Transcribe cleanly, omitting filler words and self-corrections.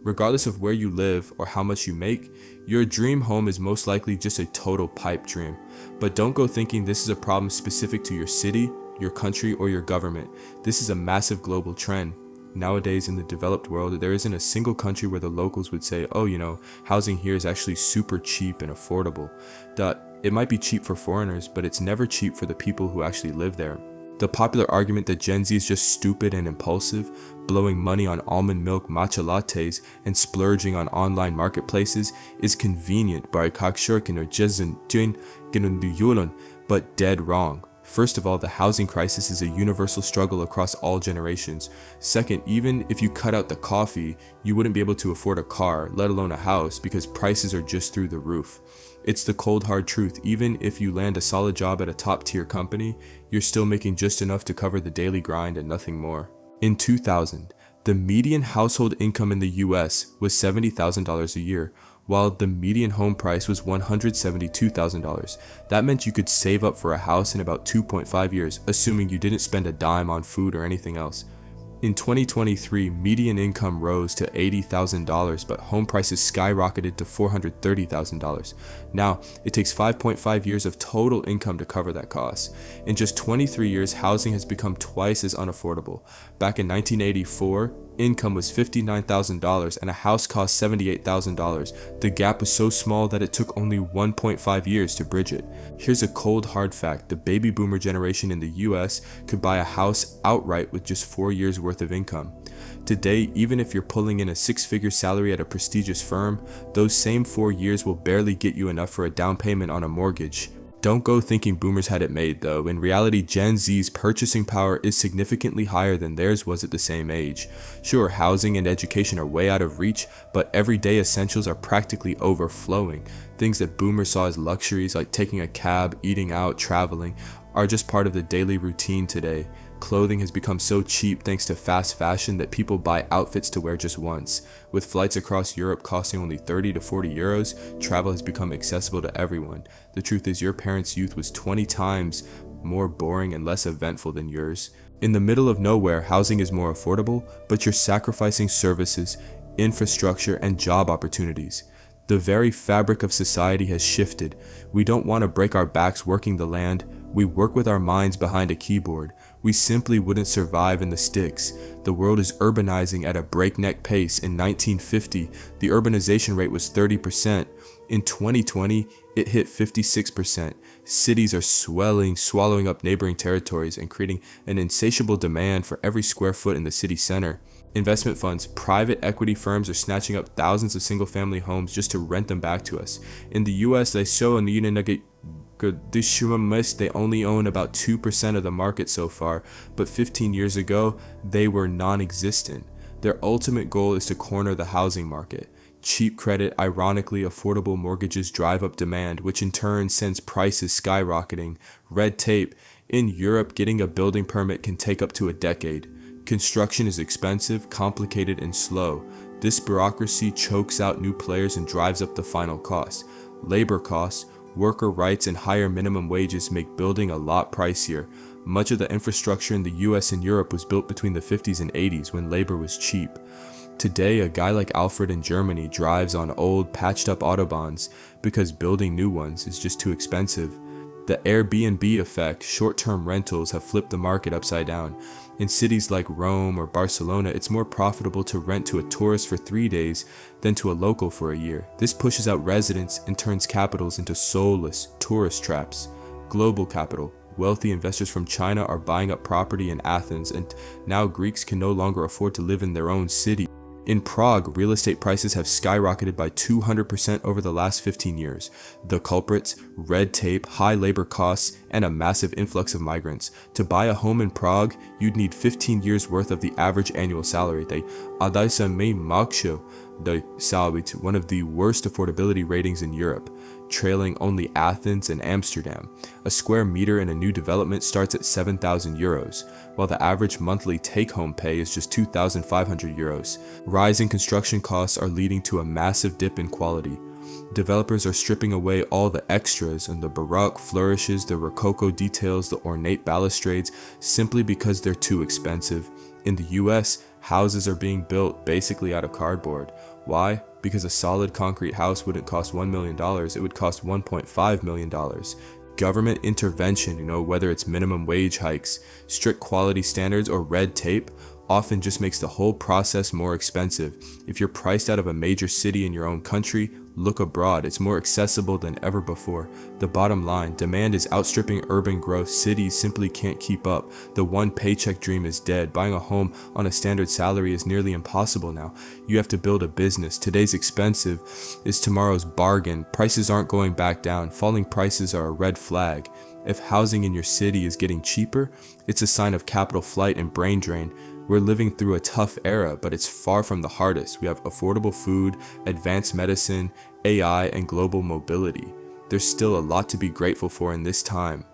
Regardless of where you live or how much you make, your dream home is most likely just a total pipe dream. But don't go thinking this is a problem specific to your city, your country, or your government. This is a massive global trend. Nowadays in the developed world, there isn't a single country where the locals would say, oh, housing here is actually super cheap and affordable. It might be cheap for foreigners, but it's never cheap for the people who actually live there. The popular argument that Gen Z is just stupid and impulsive, blowing money on almond milk matcha lattes and splurging on online marketplaces is convenient, but dead wrong. First of all, the housing crisis is a universal struggle across all generations. Second, even if you cut out the coffee, you wouldn't be able to afford a car, let alone a house, because prices are just through the roof. It's the cold hard truth. Even if you land a solid job at a top tier company, you're still making just enough to cover the daily grind and nothing more. In 2000, the median household income in the US was $70,000 a year, while the median home price was $172,000. That meant you could save up for a house in about 2.5 years, assuming you didn't spend a dime on food or anything else. In 2023, median income rose to $80,000, but home prices skyrocketed to $430,000. Now, it takes 5.5 years of total income to cover that cost. In just 23 years, housing has become twice as unaffordable. Back in 1984, income was $59,000 and a house cost $78,000. The gap was so small that it took only 1.5 years to bridge it. Here's a cold hard fact: the baby boomer generation in the US could buy a house outright with just 4 years worth of income. Today, even if you're pulling in a 6-figure salary at a prestigious firm, those same 4 years will barely get you enough for a down payment on a mortgage. Don't go thinking boomers had it made though. In reality, Gen Z's purchasing power is significantly higher than theirs was at the same age. Sure, housing and education are way out of reach, but everyday essentials are practically overflowing. Things that boomers saw as luxuries, like taking a cab, eating out, traveling, are just part of the daily routine today. Clothing has become so cheap thanks to fast fashion that people buy outfits to wear just once. With flights across Europe costing only 30 to 40 euros, travel has become accessible to everyone. The truth is, your parents' youth was 20 times more boring and less eventful than yours. In the middle of nowhere, housing is more affordable, but you're sacrificing services, infrastructure, and job opportunities. The very fabric of society has shifted. We don't want to break our backs working the land. We work with our minds behind a keyboard. We simply wouldn't survive in the sticks. The world is urbanizing at a breakneck pace. In 1950, the urbanization rate was 30%. In 2020, it hit 56%. Cities are swallowing up neighboring territories and creating an insatiable demand for every square foot in the city center. Investment funds, private equity firms are snatching up thousands of single-family homes just to rent them back to us. In the US, they only own about 2% of the market so far, but 15 years ago, they were non-existent. Their ultimate goal is to corner the housing market. Cheap credit, ironically affordable mortgages drive up demand, which in turn sends prices skyrocketing. Red tape. In Europe, getting a building permit can take up to a decade. Construction is expensive, complicated, and slow. This bureaucracy chokes out new players and drives up the final cost. Labor costs, worker rights, and higher minimum wages make building a lot pricier. Much of the infrastructure in the US and Europe was built between the 50s and 80s when labor was cheap. Today, a guy like Alfred in Germany drives on old, patched-up autobahns because building new ones is just too expensive. The Airbnb effect, short-term rentals, have flipped the market upside down. In cities like Rome or Barcelona, it's more profitable to rent to a tourist for 3 days than to a local for a year. This pushes out residents and turns capitals into soulless tourist traps. Global capital. Wealthy investors from China are buying up property in Athens, and now Greeks can no longer afford to live in their own city. In Prague, real estate prices have skyrocketed by 200% over the last 15 years. The culprits: red tape, high labor costs, and a massive influx of migrants. To buy a home in Prague, you'd need 15 years worth of the average annual salary. One of the worst affordability ratings in Europe, trailing only Athens and Amsterdam. A square meter in a new development starts at 7,000 euros, while the average monthly take-home pay is just 2,500 euros. Rising construction costs are leading to a massive dip in quality. Developers are stripping away all the extras and the Baroque flourishes, the Rococo details, the ornate balustrades, simply because they're too expensive. In the US, houses are being built basically out of cardboard. Why? Because a solid concrete house wouldn't cost $1 million, it would cost $1.5 million. Government intervention, whether it's minimum wage hikes, strict quality standards, or red tape, often just makes the whole process more expensive. If you're priced out of a major city in your own country, look abroad. It's more accessible than ever before. The bottom line, demand is outstripping urban growth. Cities simply can't keep up. The one paycheck dream is dead. Buying a home on a standard salary is nearly impossible now. You have to build a business. Today's expensive is tomorrow's bargain. Prices aren't going back down. Falling prices are a red flag. If housing in your city is getting cheaper, it's a sign of capital flight and brain drain. We're living through a tough era, but it's far from the hardest. We have affordable food, advanced medicine, AI, and global mobility. There's still a lot to be grateful for in this time.